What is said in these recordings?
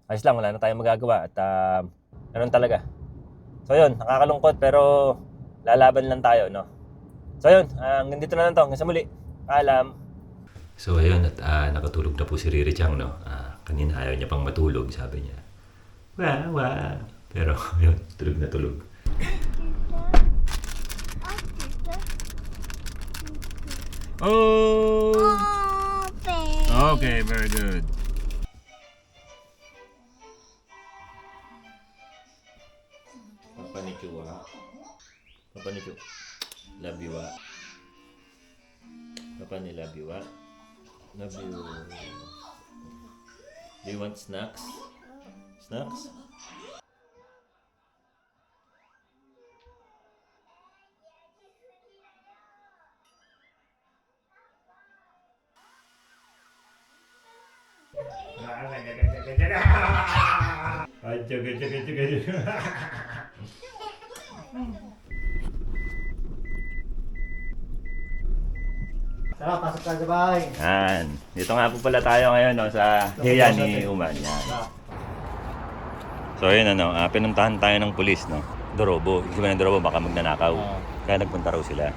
ayos lang, wala na tayong magagawa at ganun talaga. So yun, nakakalungkot pero lalaban lang tayo, no? So yun, hanggang dito na lang to. Hanggang sa muli. Paalam. So ayun, at nakatulog na po si Riri Chang, no? Kanina ayaw niya pang matulog, sabi niya. Pero yun, tulog na tulog. Oh! Open. Okay, very good. Papa ni Chu. Love you, Papa ni love you, Love you. Do you want snacks? Snacks? Tara, pasok tayo sa bahay. Yan. Dito nga po pala tayo ngayon, no, sa hiya ni Uman. Yan. So yun, pinuntahan tayo ng pulis, no? Dorobo. Ibig sabihin ng Dorobo, baka magnanakaw. Kaya nagpunta raw sila.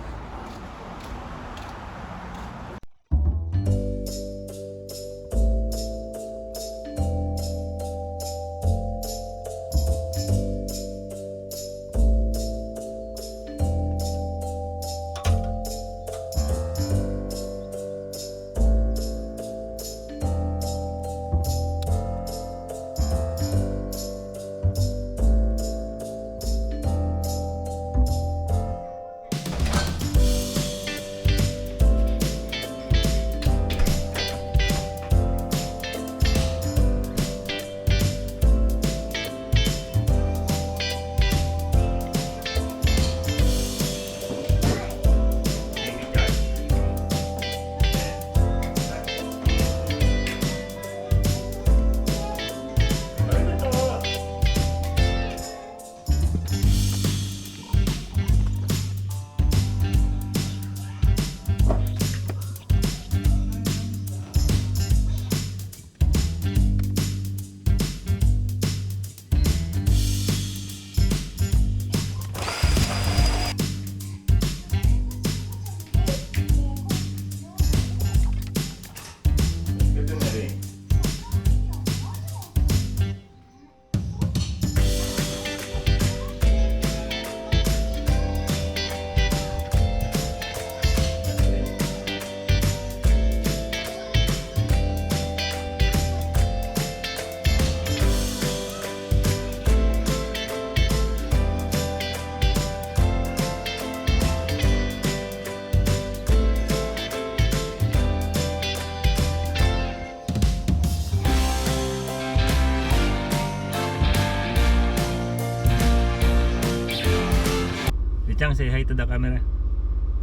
Chang, say hi to the camera.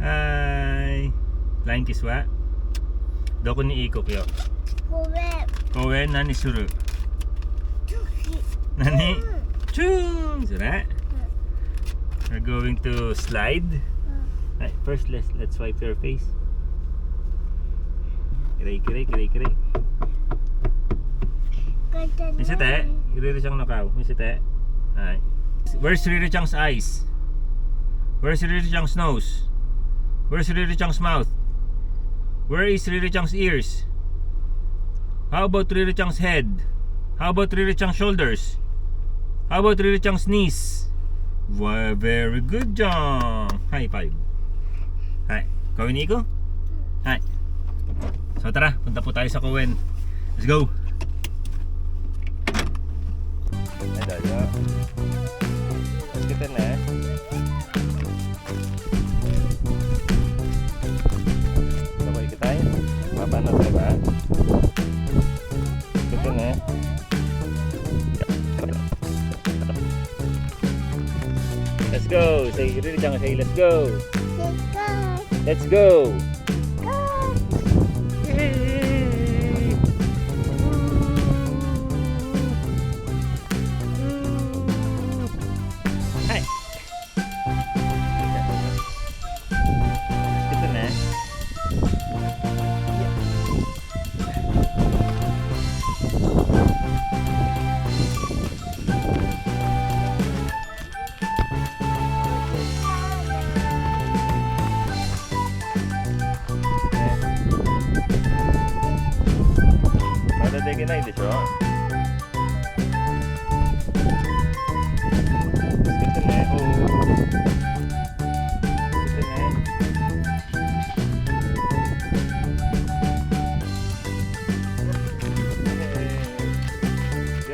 Hi. Flying kiss wa? Doko ni iko kyo? Kobe. Koen nani suru? Tuki. Nani? Choo! Sura? We're going to slide. Right, first let's wipe your face. Kiray. Misete, Riri Chang nakaw. Misete. Hi. Where's Riri Chang's eyes? Where's Riri Chang's nose? Where's Riri Chang's mouth? Where is Riri Chang's ears? How about Riri Chang's head? How about Riri Chang's shoulders? How about Riri Chang's knees? Wow, very good, John. High five. Hi. Kawin Nico? Hi. So tara, punta po tayo sa Kowen. Let's go. Ada ya. Kita na. Sabay kita. Mapano tayo ba? Kita na. Let's go. Say Riri Chang, say let's go. Let's go. Hai. Ito na.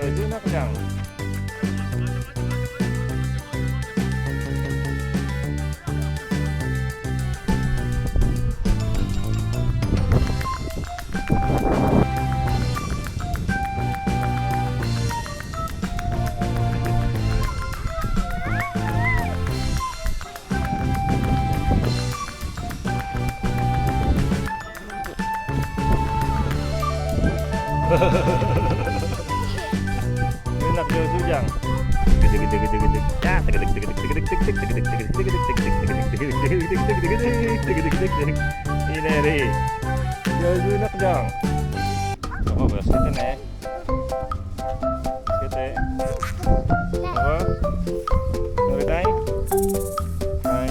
Yosunak Jang. Yosunak Jang. Ineri. Yosunak Jang. Oh, basket na eh. Basket eh. Oh. Sorry tayo. Hai.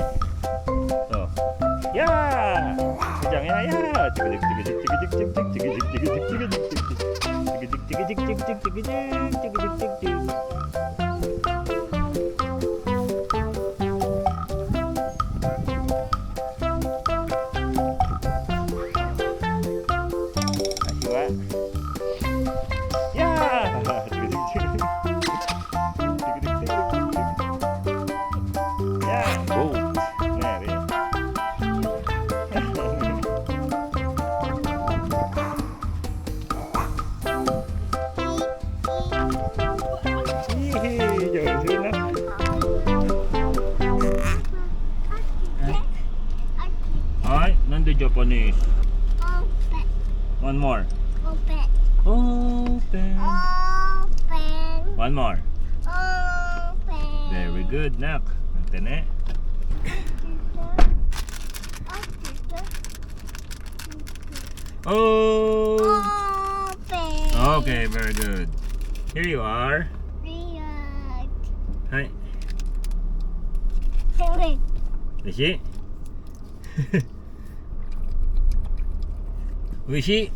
Oh. Ya. Jang ya ya. Alright, nando Japanese. Open. One more. Open. Open. Open. One more. Open. Very good, nak. Tene. Oh. Open. Okay, very good. Here you are. Real. Hi. Wait. Wishi. Wishi.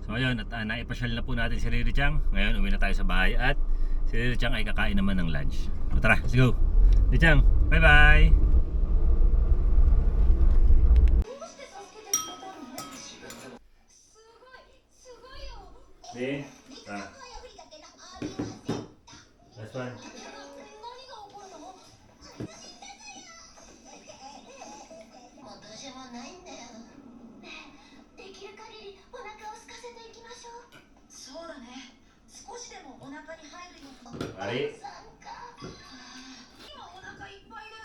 So ayun, at naipasyal na po natin si Riri Chang. Ngayon uwi na tayo sa bahay at si Riri Chang ay kakain naman ng lunch. So tara, let's go. Riri Chang, bye bye. Hey, last one. そうだね。少しでもお腹に入るよ。 Ari. 今お腹いっぱいで。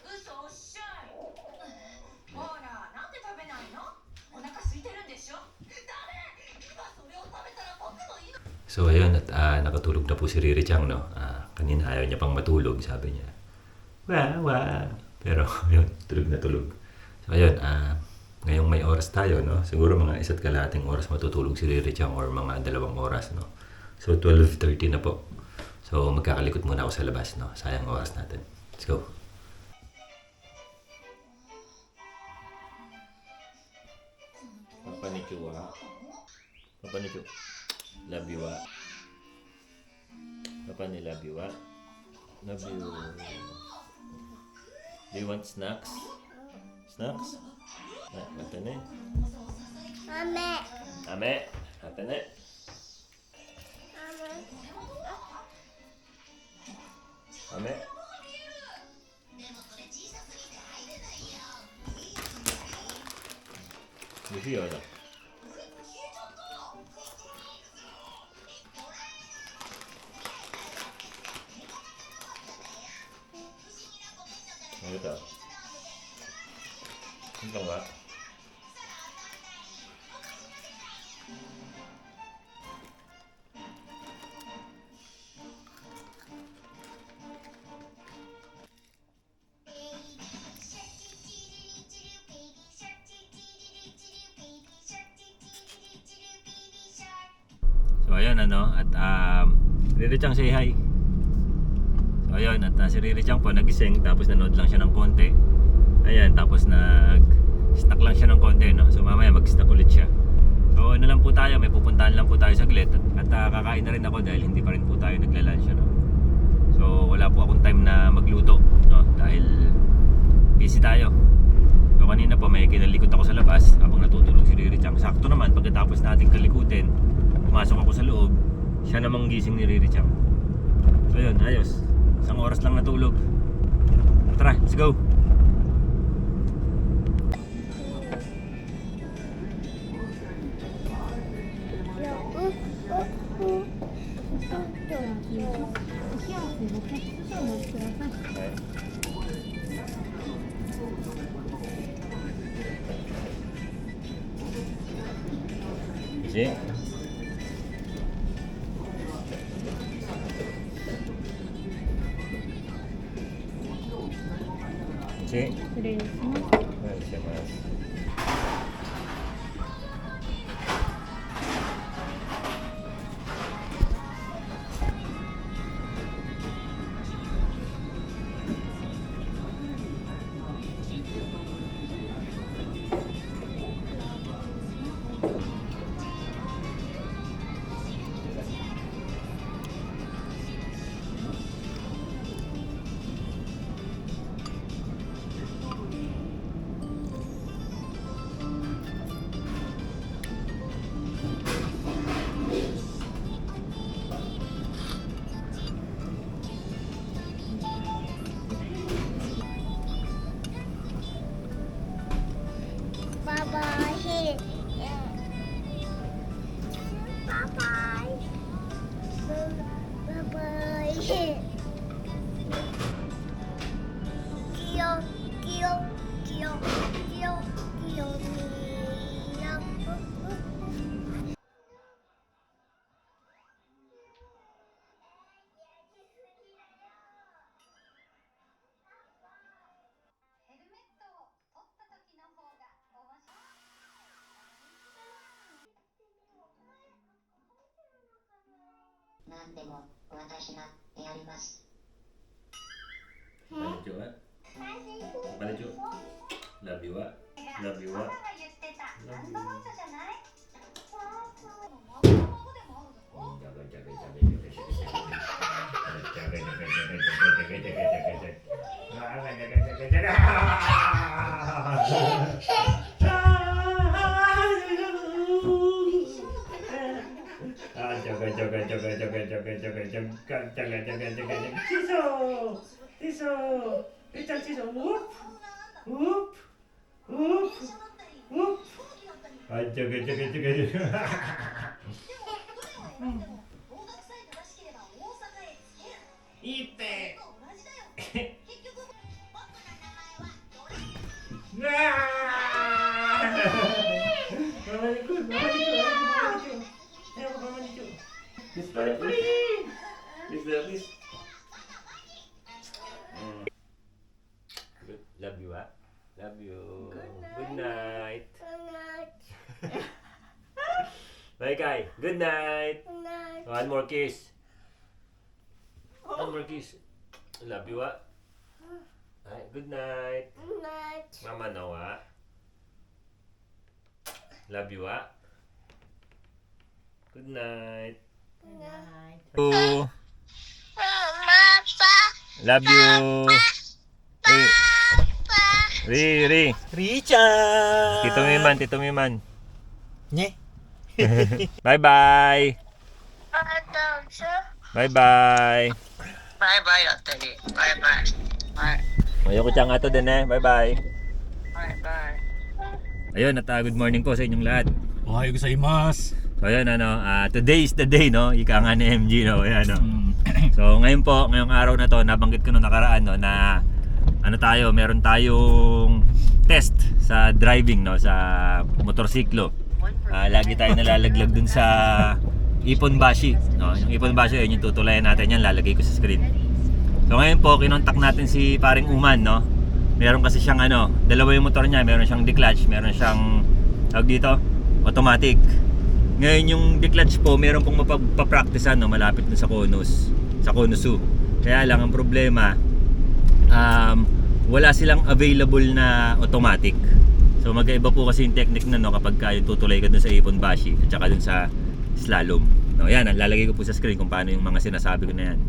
嘘おっしゃい。ほら、なんで食べないの？お腹空いてるんでしょ？ダメ。今それを食べたら僕の命。 So ayun, at nakatulog na po si Riri Chang, no? Kanina ayaw niya pang matulog, sabi niya. Wah. Pero yun, tulog na tulog. So ayun, ngayong may oras tayo, no? Siguro mga 1.5 oras matutulog si Riri Chang or mga 2 oras, no? So 12:30 na po. So magkakalikot muna ako sa labas, no? Sayang oras natin. Let's go. Papa ni Chua. Papa ni Chua. Love you, ah. Papa ni love you, ah. Love you. Do you want snacks? Snacks? Ate ne? Mame. Ame? Ate ne? Ame? Wishi yun, ah. Ano ito? Ito ba? So ayun at Riri Chang say hi. So ayun at si Riri Chang po nagising tapos nanood lang siya ng konti. Ayan, tapos nag-snack lang siya ng konti, no? So mamaya mag-snack ulit siya. So ano lang po tayo, may pupuntahan lang po tayo saglit at kakain na rin ako dahil hindi pa rin po tayo nagla-lunch, no? So wala po akong time na magluto, no? Dahil busy tayo. So kanina po may kinalikot ako sa labas habang natutulog si Riri Chang. Sakto naman pagkatapos nating kalikutin Pumasok ako sa loob, siya namang gising ni Riri Chang. So yun, ayos. Isang oras lang natulog. Tara, let's go. Easy. Sí. Gracias. Bye-bye. Bye-bye. Bye-bye. Kiyo, kiyo, kiyo, kiyo, kiyo, kiyo. Balik juga. Balik juga. Love you, Wak. Love you, Wak. ママが言ってたハンドマッサーじゃない？孫でもあるの？ Love you, Wak. Love you. Good night. Bye, Kai. Good night. One more kiss. One more kiss. Love you, Wak. Ay, good night. Mama no, Wak. Love you, Wak. Good night. Oh. Love you. Riri. Richard! Tito Miman. Nye? Bye-bye. Bye-bye. Bye-bye, Oteli. Bye-bye. Bye. Ayoko siyang ato din eh. Bye-bye. Bye-bye. Ayun, at good morning po sa inyong lahat. Ohayo gozaimasu. So ayun, today is the day, no? Ika nga ni MG, no? Ayan, no? So ngayon po, ngayong araw na to, nabanggit ko nung nakaraan, no? Na meron tayong test sa driving, no? Sa motorsiklo. Lagi tayo nalalaglag dun sa Iponbashi, no? Yung Iponbashi, yun yung tutulayan natin yan, lalagay ko sa screen. So ngayon po, kinontak natin si paring Uman, no? Meron kasi siyang dalawa yung motor niya, meron siyang declutch, meron siyang tawag dito, automatic. Ngayon yung declutch po, meron pong mapapracticean, no? Malapit dun sa Konosu. Kaya lang ang problema, wala silang available na automatic. So magkaiba po kasi yung technique na, no, kapag yung tutulay ka dun sa Iponbashi at saka dun sa slalom. No, yan, lalagay ko po sa screen kung paano yung mga sinasabi ko na yan.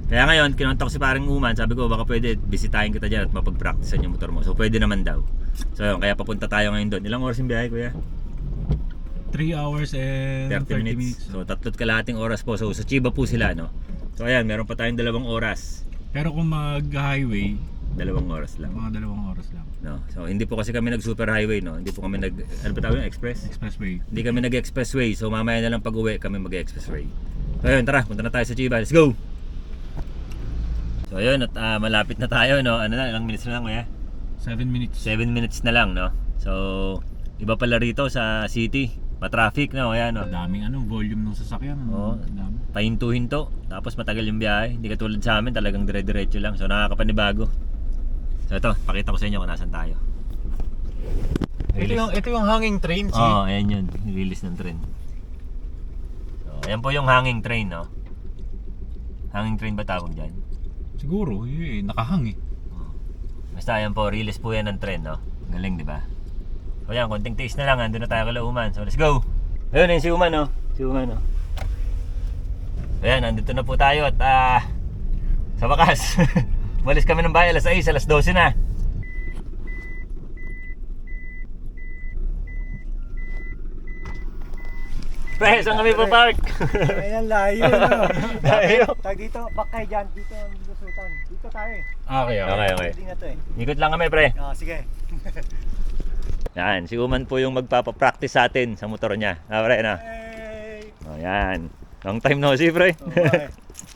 Kaya ngayon, kinontak ko si parang Uman, sabi ko baka pwede bisitahin kita dyan at mapag-practicean yung motor mo. So pwede naman daw. So yun, kaya papunta tayo ngayon doon. Ilang oras yung biyahe, kuya? 3 hours and 30 minutes. So, 3 kalahating oras po. So, sa Chiba po sila, no? So, ayan, meron pa tayong 2 oras. Pero kung mag-highway, 2 oras lang. mga 2 oras lang. No? So, hindi po kasi kami nag-super highway, no? Hindi po kami ano ba tawag yun? Express? Expressway. Hindi kami nag-expressway. So, mamaya na lang pag-uwi kami mag-expressway. So, ayun, tara. Punta na tayo sa Chiba. Let's go! So, ayun. At malapit na tayo, no? Ano na? Ilang minutes na lang, kuya? 7 minutes. 7 minutes na lang, no? So, iba pala rito sa city. Pa-traffic, no? Ayan, no? Daming volume ng sasakyan. Oo. Dami. Pahinto-hinto. Tapos matagal yung biyahe. Hindi katulad sa amin, talagang dire-diretso lang. So, nakakapanibago. So, ito. Pakita ko sa inyo kung nasan tayo. Ito yung hanging train, Oo, ayan yun. Release ng train. So, ayan po yung hanging train, no? Hanging train ba tawag dyan? Siguro, nakahang eh. Basta ayan po, release po yan ng train, no? Galing, di ba? So ayan, konting taste na lang, andun na tayo kala Uman. So let's go! Ayun, ayun si Uman, no? Si Uman, no? So ayan, nandito na po tayo at sa wakas, malis kami ng bahay alas 6, alas 12 na. Pre, saan kami pa-park? Ayan, layo na. Layo. Tag dito, back kayo dyan. Dito ang lusutan. Dito tayo eh. Okay. Okay. Hindi na to eh. Ikot lang kami, pre. Sige. Yan, si Uman po yung magpapapractice sa atin sa motor niya. Pre, na. Hey! Oh, yan. Long time no see, pre.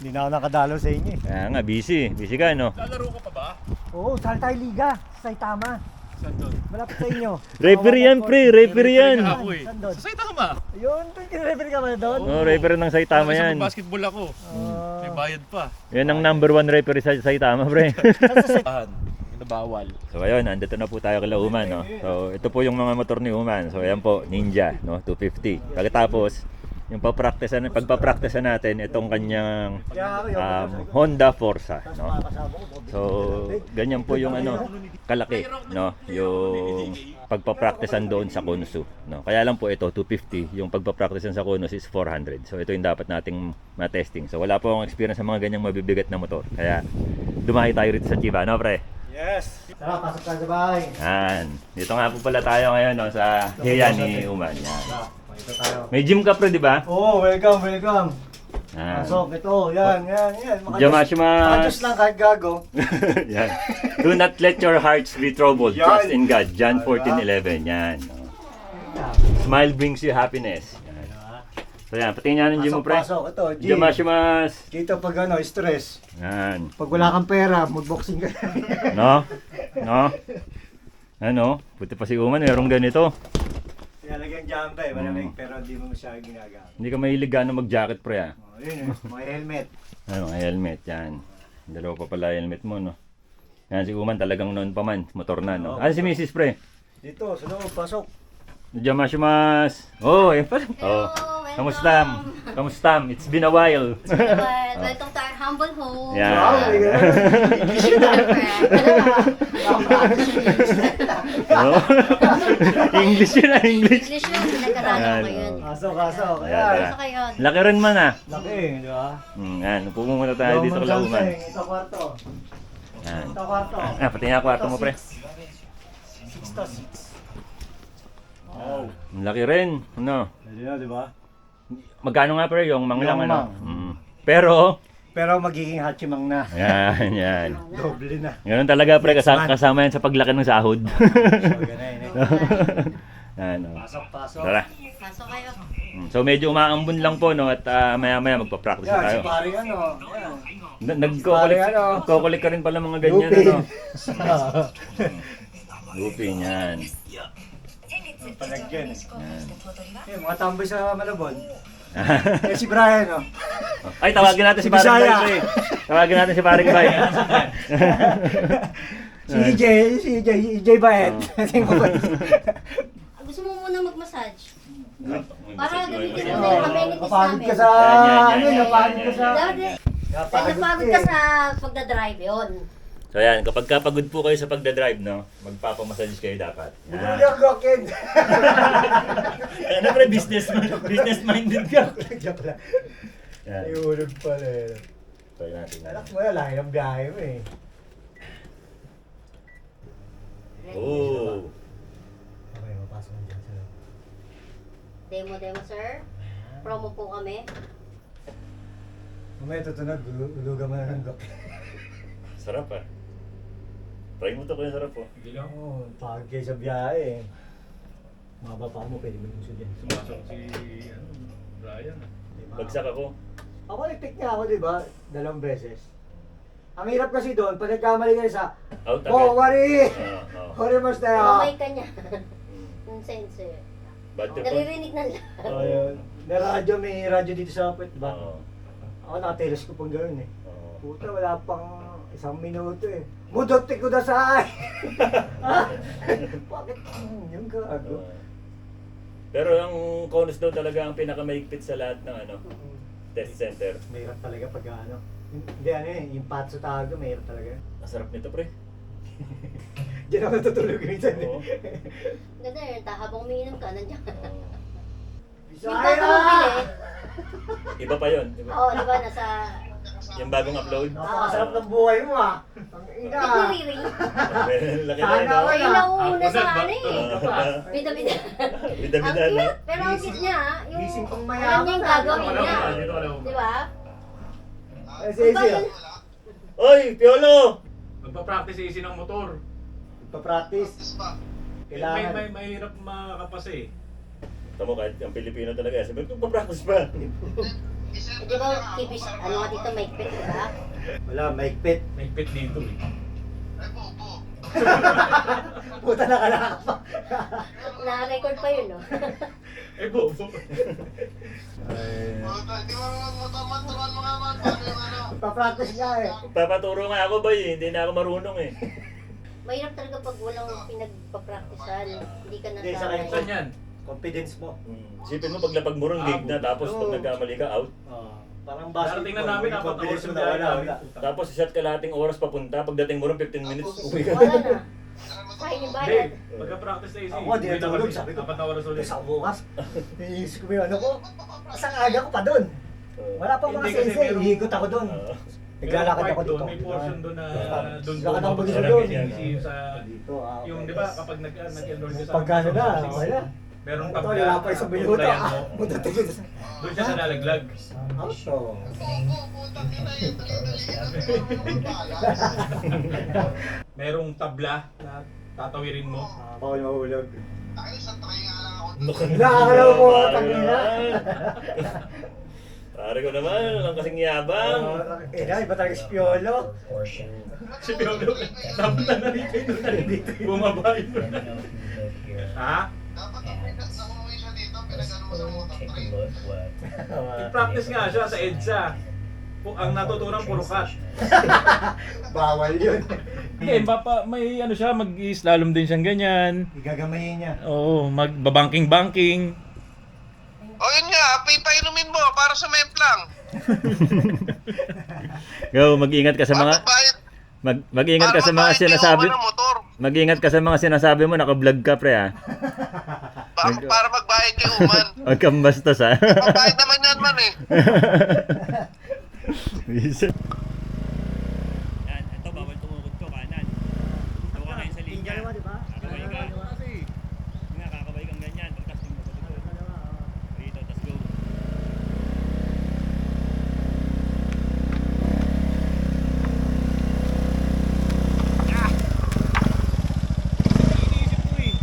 Hindi na ako nakadalo sa inyo eh. Kaya nga, busy. Busy ka, no? Lalaro ka pa ba? Oo, saan tayo liga? Sa Saitama. Saan doon? Malapit sa inyo. Referee yan, pre. Referee yan. Ako eh. Saan doon? Sa Saitama. Yun, referee ka ba doon? Oh, referee ng Saitama yan. Basketball ako. May bayad pa. Yan ang number 1 referee sa Saitama, pre. Bawal. So ayun, andito na po tayo kila Uman, no? So ito po yung mga motor ni Uman. So ayan po, Ninja, no? 250. Pagkatapos, yung pagpapraktisan natin itong kanyang Honda Forza, no? So ganyan po yung kalaki, no? Yung pagpapraktisan doon sa Konsu, no? Kaya lang po ito 250, yung pagpapraktisan sa Konus is 400. So ito yung dapat nating ma-testing. So wala po akong experience sa mga ganyang mabibigat na motor. Kaya dumahi tayo rito sa Chiba, no, pre? Yes! Tara, pasok tayo sa bahay. Yan. Dito nga po pala tayo ngayon, no, sa hiya ni Uman. Yan. Dito tayo. May gym ka, pre, di ba? Oo, welcome. Yan. Pasok, ito, yan. Jamashimasu. Makajos lang kahit gago. Yan. Do not let your hearts be troubled. Yan. Trust in God. John 14:11. Yan. Smile brings you happiness. Yan. So yan, patingin nga ng gym mo, pre. Pasok, ito, gym. Jamashimasu. Dito pag stress. Yan. Pag wala kang pera, mag-boxing ka. No? No? Ano? Buti pa si Uman, mayroong ganito. Nilalagyan jumper, malamig, pero hindi mo masyadong ginagamit. Hindi ka mahilig gano'ng mag-jacket, pre, ah. Oh, yun mga helmet. Ano, helmet, yan. Dalawa pa pala helmet mo, no? Yan, si Uman talagang noon pa man, motor na, no? Ano si Mrs. Pre? Dito, sa loob, pasok. Jamashimasu. Oh, yan pala. Oh. Kamusta? Kamusta? It's been a while. Welcome to our humble home. Yan. Wow, my God. Oh. English yun, English. English yung pinag-aralan ko yun. Pasok. Yan, Ayan. yan. Pasok kayo. Laki rin man, ah. Laki, di ba? Yan, upo muna tayo dito kay Uman. Ito kwarto. Yan. Ito kwarto. Pati nga kwarto mo, pre. 6 to 6. Wow. Ang laki rin. Ano? Pwede na, di ba? Magkano nga, pre, yung manglang, Yung ano? mang. Pero, Pero magiging hachimang na. yan, yan. Doble na. Ganun talaga, pre, kasama yan sa paglaki ng sahod. So, ganun eh. Yan, oh. Pasok. Tara. Pasok kayo. So medyo umaambon lang po, no, at maya-maya magpa-practice Yan, na tayo. si paring ano. Yan. Nagkukulik ka rin pala mga ganyan, Lupin. ano. Lupin, yan. Palagyan. Yan. Yung mga tambay sa Malabon. Eh, si Brian, oh. Ay, tawagin natin si Si Paring Bisaya. Bay, pre. Tawagin natin si Paring Bay. Si EJ Baet. Gusto mo muna mag-massage? Para gamitin mo yung amenities Napagod namin. ka sa, Yan. napagod ka sa... Dahil napagod ka sa pagdadrive yun. So yan, kapag kapagod po kayo sa pagdadrive, no, magpapamassage kayo dapat. Bumuli ang rocket. Ano, pre, business-minded ka. Joke lang. Yan. Iulog pala eh. Try natin. Anak mo yan, lahi ng biyahe mo eh. Oh. Okay, mapasok mo dyan sa loob. Demo, sir. Promo po kami. Mamaya tutunog, ulugan mo na ng gok. Sarap ah. Try mo to kung sarap po. Oo, pag kayo sa biyahe. Mababa pa mo, pwede mo gusto dyan. Sumasok si Brian. Bagsak ako. Ako nag-pick niya ako, di ba? 2 beses. Ang hirap kasi doon, pag nagkamali kayo sa Out agad. Oh, wari! Oo. Wari mas na Kamay ka niya. Yung sensor. Bad trip po. Naririnig na lang. Oh, yun. May radyo dito sa puwet, di ba? Oo. Ako nakatilis ko pang gano'n eh. Oo. Puta, wala pang 1 minuto eh. Mudote ko na sa ay! Ha? Bakit? Yung gago. Pero ang Conus daw talaga ang pinakamaigpit sa lahat ng test center. Mahirap talaga pag ano. Hindi ano eh, yung patso tawag doon, mahirap talaga. Ang sarap nito pre. Diyan ako natutulog minsan eh. Oo. Ganda yun, habang umiinom ka, nandiyan ka. Yung Bisaya! bago mabili, Iba pa yun. Diba? oo, di ba, nasa... Yung bagong upload. Napakasarap ng buhay mo ah. Ang ina. Nagre-ring. Laki na yun. Sana no? all. Ay, nauuna sa Ako, ano eh. Bida-bida. Ang Bida-bida na. cute, pero ang cute niya, yung... Gising pang Alam mayaman niya yung ah. gagawin niya. Di ba? Ay, sige, sige. Oy, Piolo! Magpa-practice isi ng motor. Papractice. Kailangan. May mahirap makapasa eh. Tamo kahit ang Pilipino talaga. Sabi ko, papractice pa. Eh, di ba, kibis, ano nga dito, maigpit, di ba? Wala, maigpit. May pit dito eh. Puta na ka pa. Na-record pa yun, no? Eh, bobo. Ay. Papractice nga eh. Papaturo nga ako ba eh. Hindi na ako marunong eh. Mahirap talaga pag walang pinagpa-practicean. Hindi ka Hindi, sa nasanay. Saan yan? Confidence mo. Isipin mo paglapag mo ron, gig na. Tapos pag Oo. nagkamali ka, out. Parang Darating na namin, yung 4 confidence hours mo yung na biyahe wala. namin. Tapos isat kalating oras papunta. Pagdating mo ron, 15 minutes, uwi ka. Wala na. Sayang yung Hindi. bayad. Pagka-practice na isi. Ako, di na tulog. Sabi ko, 4 na oras ulit. Sa bukas, iisip ko yung ano ko. Asang aga ko pa doon. Wala pa mga Hindi, kasi sensei, merong- ihigot ako doon. Naglalakad ako dito. May portion doon na doon Lakad ako mag-isa doon. isi sa... Dito, ah, Yung okay. di ba kapag nag-enroll ka sa... Pagkano na, okay na. Merong Ito, tabla. wala pa isang minuto. tutulayan Ah, mo. puta tigil. Doon siya nalalaglag. Auto. Merong tabla na tatawirin mo. Bawal mahulog. Nakakalaw Nakakalaw po, tangina. Pare ko naman, ang kasing yabang. Iba talaga si Piolo. Si Piolo, dapat na narito na dito. Bumaba yun. Ha? I-practice nga siya sa EDSA. Ang natutunan puro cut. Bawal yun. Hindi, may ano siya, mag-slalom din siyang ganyan. Igagamayin niya. Oo, mag-banking-banking. O yun nga, painumin mo para sa memplang. Go, mag-ingat ka sa mga mag-ingat ka sa mga sinasabi. Mag-ingat ka sa mga sinasabi mo, naka-vlog ka pre ah. Para magbayad kay Uman. Huwag kang bastos ah. Magbayad naman yan man eh. Yan, ito bawal tumukod ko kanan. Ito ka ngayon sa linya. Kakabay ka. Nga, kakabay kang ganyan. Pagkasting mo sa likod. Dito, tas go. Iniisip ko eh.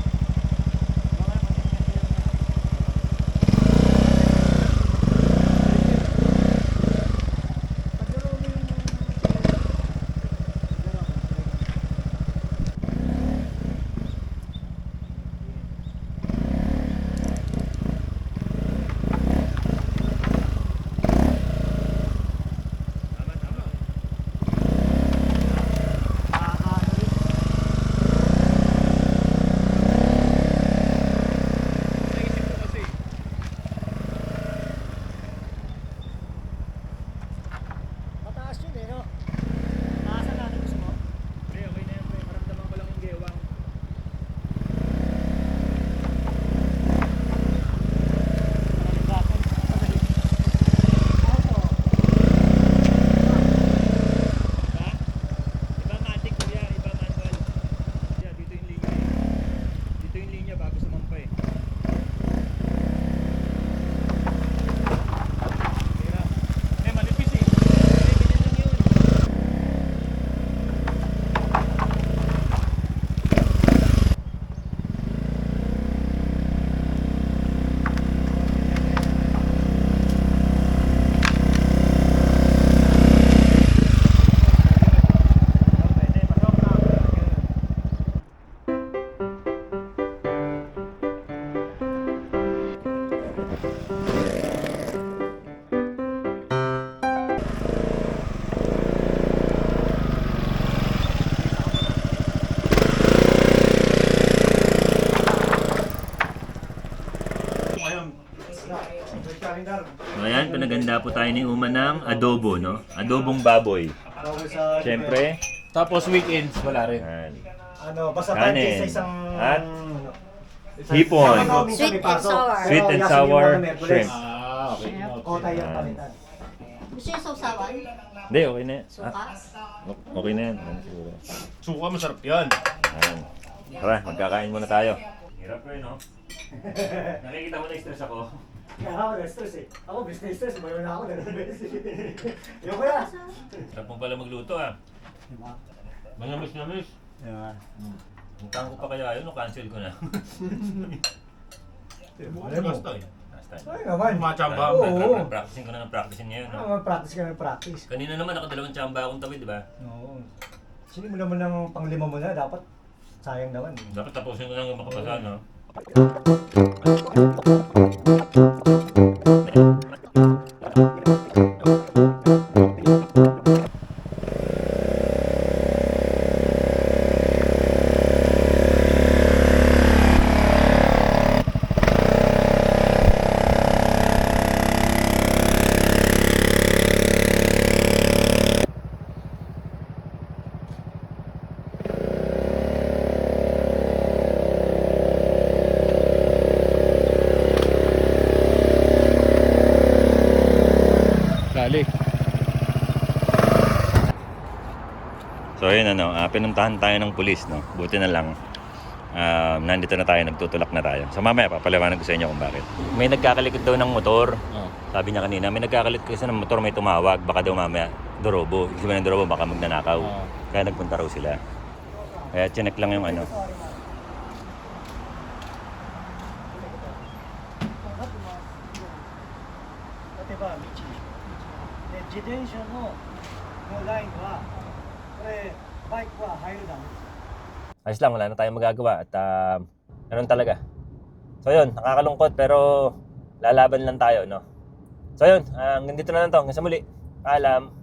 Ayan, pinaganda po tayo ni Uma ng adobo, no? Adobong baboy. Siyempre, Tapos weekends, wala rin. ayan. Ano, basta Kanin. pancake sa isang... At hipon. Sweet and sour. Sweet and sour shrimp. Okay. O tayo ang palitan. Gusto yung sausawan? Hindi, okay na yan. Suka? Okay na yan. Ano siguro. Suka, masarap yan. Ayan. Tara, magkakain muna tayo. Hirap ko yun, no? Nakikita mo na stress ako. Kaya ako na-stress eh. Ako, stress. Bayo na ako na beses. Yung kaya. Sarap mo pala magluto, ah. Diba? Manamis-namis. Diba? Hintang ko pa kaya yun, no? Cancel ko na. Alam mo. Last time. Ay naman. Machamba. Oo. Practicing ko na ng practicing ngayon, no? Mag-practice ka ng practice. Kanina naman, nakadalawang tsamba akong tawid, di ba? Oo. Sino mo naman ng panglima mo na, dapat sayang naman. Dapat tapusin ko lang yung makapasa, no? Dali. So ayun pinuntahan tayo ng pulis, no? Buti na lang nandito na tayo, nagtutulak na tayo. So mamaya papaliwanag ko sa inyo kung bakit. May nagkakalikot daw ng motor. Sabi niya kanina, may nagkakalikot kasi ng motor, may tumawag, baka daw mamaya dorobo. Ibig sabihin ng dorobo, baka magnanakaw. Kaya nagpunta raw sila. Kaya chinek lang yung ano. Ate ba, Michi? Residential mo. No line wa. Pre, bike wa, hayo lang. Ayos lang, wala na tayong magagawa at ganun talaga. So yun, nakakalungkot pero lalaban lang tayo, no? So yun, hanggang dito na lang to. Hanggang sa muli. Paalam.